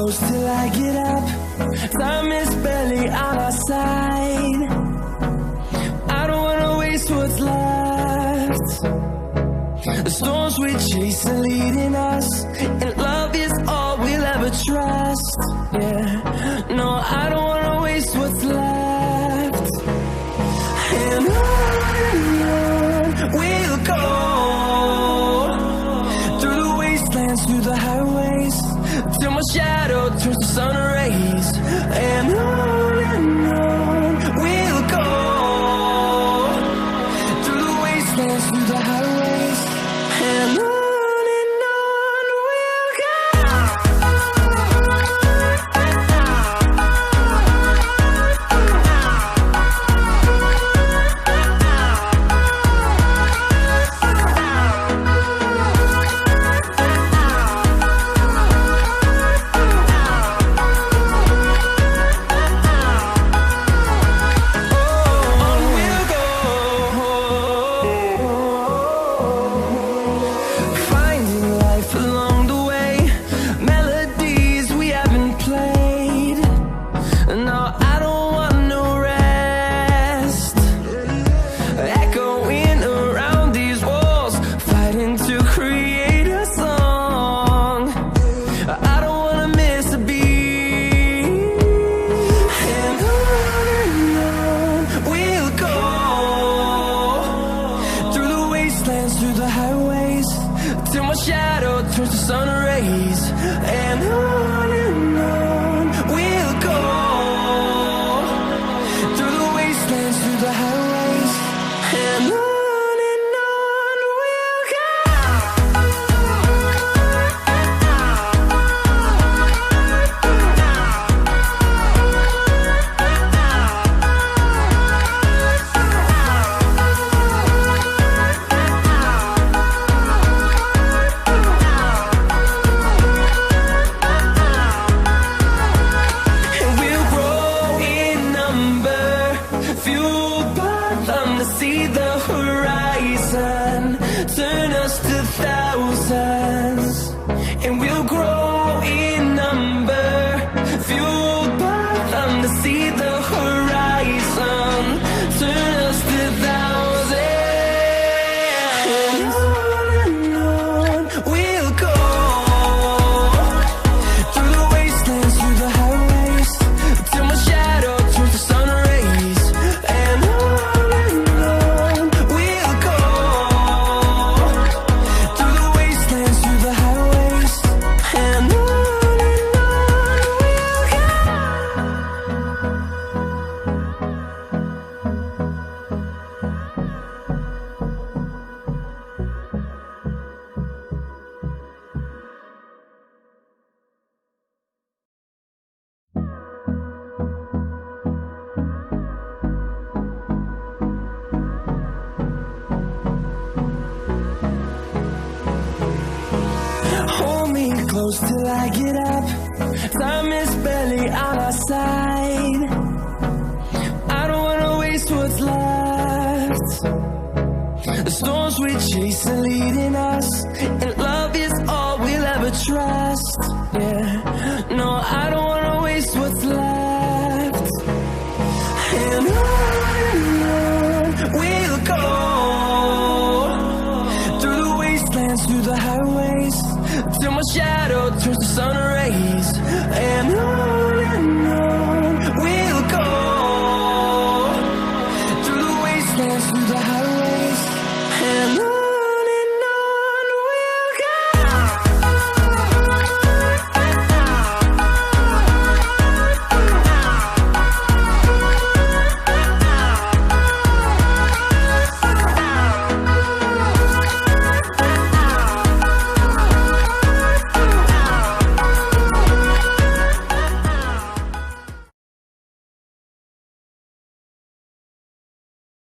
close till I get up. Time is barely on our side. I don't wanna waste what's left. The storms we chase are leading us, and love is all we'll ever trust. Yeah, no, I don't wanna waste what's left. And on we'll go, through the wastelands, through the highways, till my shadow turns to sun rays. And on we'll go, through the wastelands, through the highways, and on we'll go. Through the highways, till my shadow turns to sun rays. And on we'll go, through the wastelands, through the highways, and on we'll go. Fueled by them to see the horizon, turn us to thousands, and we'll grow in number. Fueled by them to see the horizon, turn us to thousands, and on we'll go, through the wastelands, through the highways, till my shadow turns to sun rays. And on we'll go, through the wastelands, through the highways, and on we'll go. Hold me close till I get up. Time is barely on our side. I don't wanna waste what's left. The storms we chase are leading us, and love is all we'll ever trust. Yeah, no, I don't wanna waste what's left. And on we'll go, through the wastelands, through the highways, till my shadow turns to sun rays. And